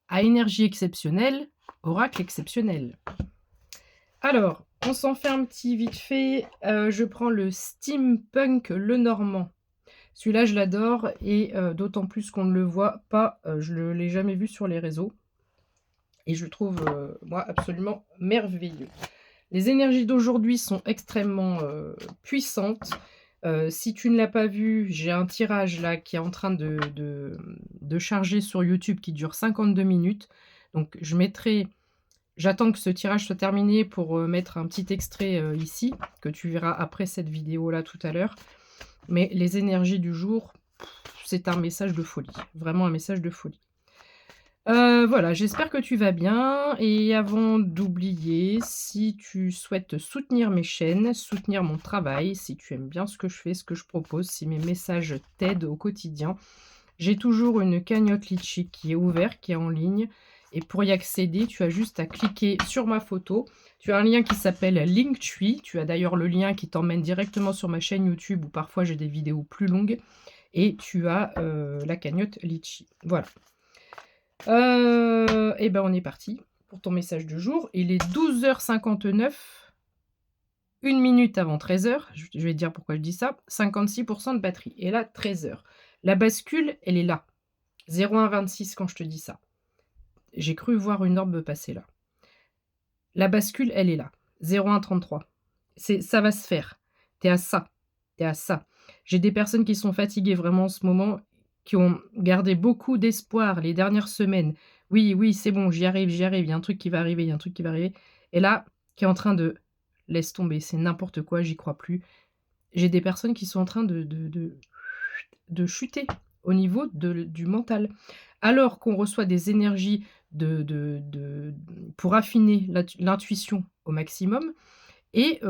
À énergie exceptionnelle, oracle exceptionnel. Alors, on s'en fait un petit vite fait. Je prends le Steampunk Lenormand. Celui-là, je l'adore et d'autant plus qu'on ne le voit pas, je ne l'ai jamais vu sur les réseaux et je le trouve, moi, absolument merveilleux. Les énergies d'aujourd'hui sont extrêmement, puissantes. Si tu ne l'as pas vu, j'ai un tirage là qui est en train de charger sur YouTube qui dure 52 minutes. Donc j'attends que ce tirage soit terminé pour, mettre un petit extrait, ici, que tu verras après cette vidéo-là tout à l'heure. Mais les énergies du jour, c'est un message de folie, vraiment un message de folie. Voilà, j'espère que tu vas bien et avant d'oublier, si tu souhaites soutenir mes chaînes, soutenir mon travail, si tu aimes bien ce que je fais, ce que je propose, si mes messages t'aident au quotidien, j'ai toujours une cagnotte Litchi qui est ouverte, qui est en ligne et pour y accéder, tu as juste à cliquer sur ma photo. Tu as un lien qui s'appelle Linktree, tu as d'ailleurs le lien qui t'emmène directement sur ma chaîne YouTube où parfois j'ai des vidéos plus longues et tu as, la cagnotte Litchi. Voilà. Et ben, on est parti pour ton message du jour. Il est 12h59, 1 minute avant 13h. Je vais te dire pourquoi je dis ça. 56 de batterie et là 13h. La bascule, elle est là. 01:26 quand je te dis ça. J'ai cru voir une orbe passer là. La bascule, elle est là. 01:33. Ça va se faire. Tu es à ça. Tu es à ça. J'ai des personnes qui sont fatiguées vraiment en ce moment, qui ont gardé beaucoup d'espoir les dernières semaines. Oui, oui, c'est bon, j'y arrive, il y a un truc qui va arriver, il y a un truc qui va arriver. Et là, qui est en train de laisse tomber, c'est n'importe quoi, j'y crois plus. J'ai des personnes qui sont en train de chuter au niveau du mental. Alors qu'on reçoit des énergies pour affiner l'intuition au maximum et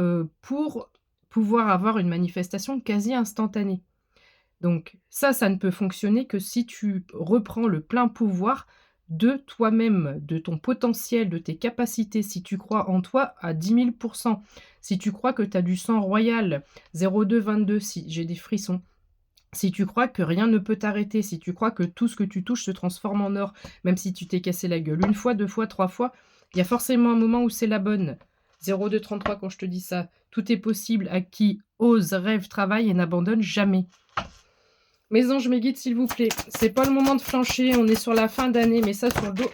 pour pouvoir avoir une manifestation quasi instantanée. Donc ça ne peut fonctionner que si tu reprends le plein pouvoir de toi-même, de ton potentiel, de tes capacités. Si tu crois en toi à 10 000 si tu crois que tu as du sang royal, 02-22, si j'ai des frissons, si tu crois que rien ne peut t'arrêter, si tu crois que tout ce que tu touches se transforme en or, même si tu t'es cassé la gueule 1 fois, 2 fois, 3 fois, il y a forcément un moment où c'est la bonne. 02-33 quand je te dis ça. Tout est possible à qui ose, rêve, travaille et n'abandonne jamais. Mes anges, mes guides, s'il vous plaît, c'est pas le moment de flancher, on est sur la fin d'année, mais ça sur le dos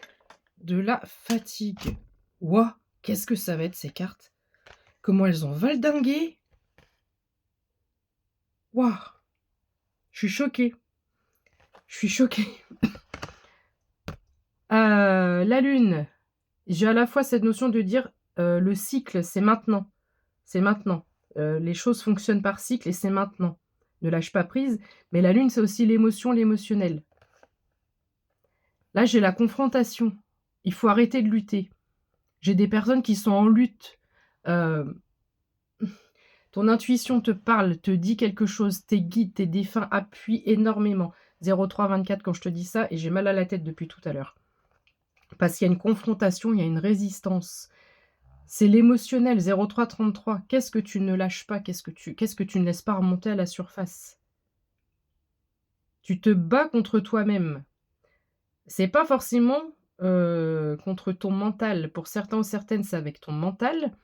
de la fatigue. Ouah, qu'est-ce que ça va être ces cartes? Comment elles ont valdingué? Waouh, je suis choquée. Je suis choquée. La lune, j'ai à la fois cette notion de dire, le cycle, c'est maintenant. C'est maintenant. Les choses fonctionnent par cycle et c'est maintenant. Ne lâche pas prise, mais la lune, c'est aussi l'émotion, l'émotionnel. Là, j'ai la confrontation. Il faut arrêter de lutter. J'ai des personnes qui sont en lutte. Heu, ton intuition te parle, te dit quelque chose, tes guides, tes défunts appuient énormément. 03-24 quand je te dis ça et j'ai mal à la tête depuis tout à l'heure. Parce qu'il y a une confrontation, il y a une résistance. C'est l'émotionnel, 03-33. Qu'est-ce que tu ne lâches pas? Qu'est-ce que tu ne laisses pas remonter à la surface? Tu te bats contre toi-même. C'est pas forcément, contre ton mental. Pour certains ou certaines, c'est avec ton mental,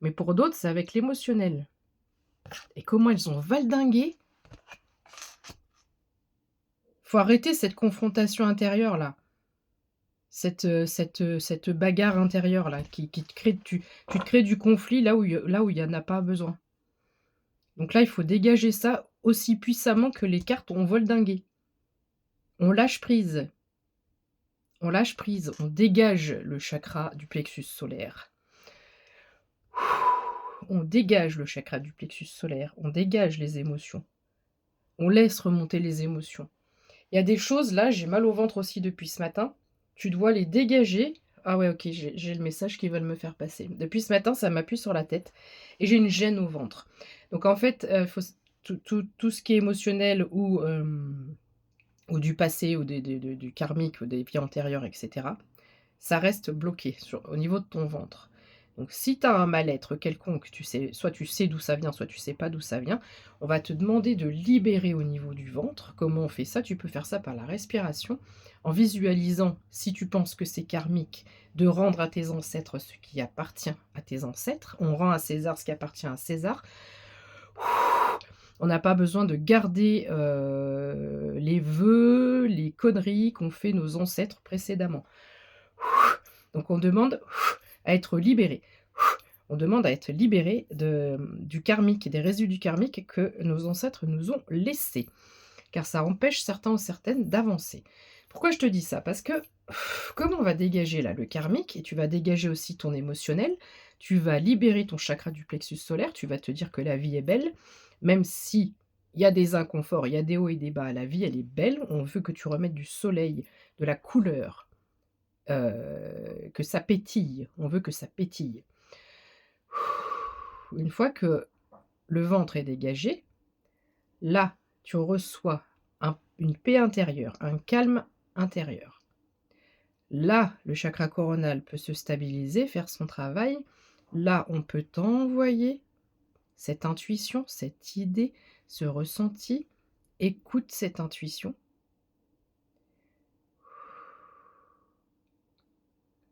mais pour d'autres, c'est avec l'émotionnel. Et comment elles ont valdingué! Faut arrêter cette confrontation intérieure là, cette bagarre intérieure là qui te crée tu te crées du conflit là où il y en a pas besoin. Donc là, il faut dégager ça aussi puissamment que les cartes ont valdingué. On lâche prise, on lâche prise, on dégage le chakra du plexus solaire. On dégage le chakra du plexus solaire, on dégage les émotions. On laisse remonter les émotions. Il y a des choses là, j'ai mal au ventre aussi depuis ce matin, tu dois les dégager. Ah ouais, OK, j'ai le message qu'ils veulent me faire passer. Depuis ce matin, ça m'appuie sur la tête et j'ai une gêne au ventre. Donc en fait, faut s tout ce qui est émotionnel ou du passé ou du karmique ou des vies antérieures et cetera, ça reste bloqué au niveau de ton ventre. Donc si tu as un mal-être quelconque, soit tu sais d'où ça vient, soit tu sais pas d'où ça vient, on va te demander de libérer au niveau du ventre. Comment on fait ça? Tu peux faire ça par la respiration, en visualisant, si tu penses que c'est karmique, de rendre à tes ancêtres ce qui appartient à tes ancêtres. On rend à César ce qui appartient à César. On n'a pas besoin de garder les vœux, les conneries qu'ont fait nos ancêtres précédemment. Donc on demande à être libéré. On demande à être libéré du karmique, des résidus karmiques que nos ancêtres nous ont laissés. Car ça empêche certains ou certaines d'avancer. Pourquoi je te dis ça? Parce que, comme on va dégager là le karmique, et tu vas dégager aussi ton émotionnel, tu vas libérer ton chakra du plexus solaire, tu vas te dire que la vie est belle, même si il y a des inconforts, il y a des hauts et des bas, la vie elle est belle, on veut que tu remettes du soleil, de la couleur, que ça pétille, on veut que ça pétille. Une fois que le ventre est dégagé, là, tu reçois une paix intérieure, un calme intérieur. Là, le chakra coronal peut se stabiliser, faire son travail. Là, on peut t'envoyer cette intuition, cette idée, ce ressenti. Écoute cette intuition.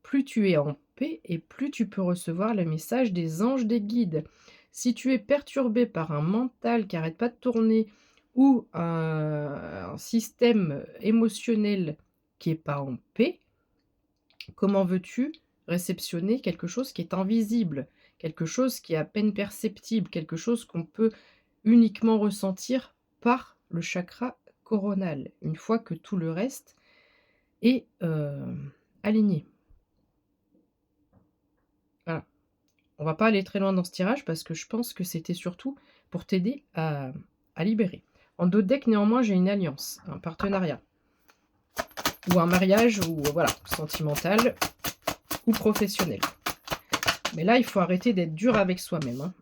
Plus tu es en paix et plus tu peux recevoir le message des anges, des guides. Si tu es perturbé par un mental qui n'arrête pas de tourner ou un système émotionnel qui n'est pas en paix, comment veux-tu réceptionner quelque chose qui est invisible, quelque chose qui est à peine perceptible, quelque chose qu'on peut uniquement ressentir par le chakra coronal, une fois que tout le reste est aligné. Voilà. On va pas aller très loin dans ce tirage parce que je pense que c'était surtout pour t'aider à libérer. En dos de deck, néanmoins, j'ai une alliance, un partenariat, ou un mariage, ou voilà, sentimental, ou professionnel. Mais là, il faut arrêter d'être dur avec soi-même. Hein.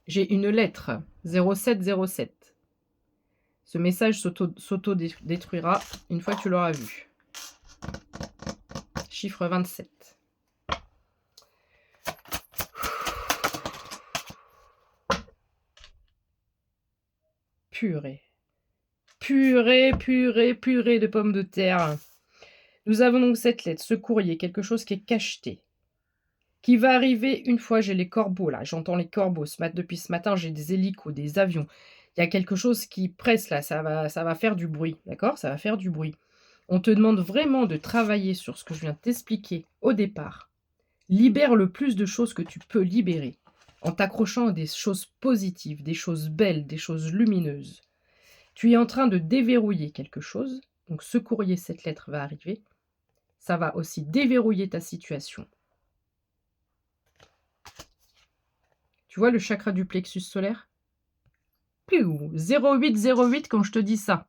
J'ai une lettre, 0707. Ce message s'auto-détruira une fois que tu l'auras vu. Chiffre 27. Purée. Purée, purée, purée de pommes de terre. Nous avons donc cette lettre, ce courrier, quelque chose qui est cacheté, qui va arriver une fois, j'ai les corbeaux là, j'entends les corbeaux, depuis ce matin j'ai des hélicos, des avions, il y a quelque chose qui presse là, ça va faire du bruit, d'accord? Ça va faire du bruit. On te demande vraiment de travailler sur ce que je viens de t'expliquer au départ. Libère le plus de choses que tu peux libérer, en t'accrochant à des choses positives, des choses belles, des choses lumineuses. Tu es en train de déverrouiller quelque chose, donc ce courrier, cette lettre va arriver. Ça va aussi déverrouiller ta situation. Tu vois le chakra du plexus solaire? 0808 quand je te dis ça.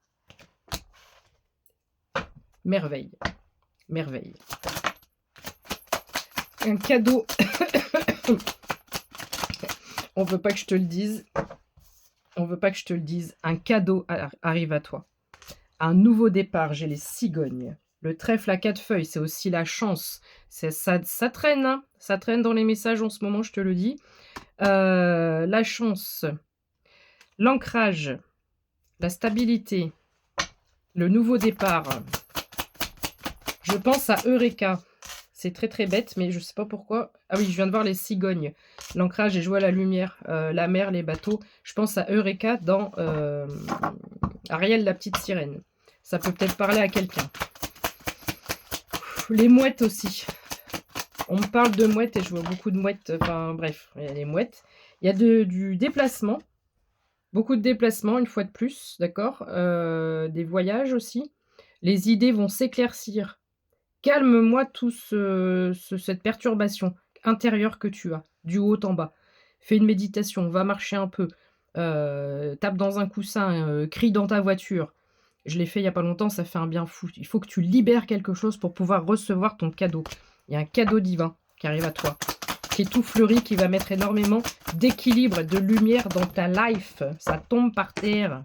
Merveille. Merveille. Un cadeau. On veut pas que je te le dise. On veut pas que je te le dise. Un cadeau arrive à toi. Un nouveau départ. J'ai les cigognes. Le trèfle à 4 feuilles, c'est aussi la chance. Ça traîne, hein. Ça traîne dans les messages en ce moment, je te le dis. La chance, l'ancrage, la stabilité, le nouveau départ. Je pense à Eureka. C'est très très bête, mais je sais pas pourquoi. Ah oui, je viens de voir les cigognes. L'ancrage et jouer à la lumière, la mer, les bateaux. Je pense à Eureka dans Ariel la petite sirène. Ça peut peut-être parler à quelqu'un. Les mouettes aussi. On me parle de mouettes et je vois beaucoup de mouettes. Enfin bref, il y a les mouettes. Il y a du déplacement. Beaucoup de déplacements, une fois de plus, d'accord? Des voyages aussi. Les idées vont s'éclaircir. Calme-moi cette perturbation intérieure que tu as, du haut en bas. Fais une méditation, va marcher un peu. Tape dans un coussin, crie dans ta voiture. Je l'ai fait il n'y a pas longtemps, ça fait un bien fou. Il faut que tu libères quelque chose pour pouvoir recevoir ton cadeau. Il y a un cadeau divin qui arrive à toi, qui est tout fleuri, qui va mettre énormément d'équilibre, de lumière dans ta life. Ça tombe par terre.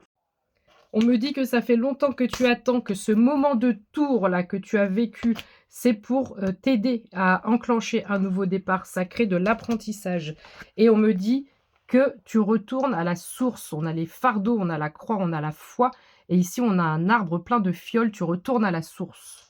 On me dit que ça fait longtemps que tu attends, que ce moment de tour là que tu as vécu, c'est pour, t'aider à enclencher un nouveau départ. Ça crée de l'apprentissage et on me dit que tu retournes à la source. On a les fardeaux, on a la croix, on a la foi et ici on a un arbre plein de fioles, tu retournes à la source.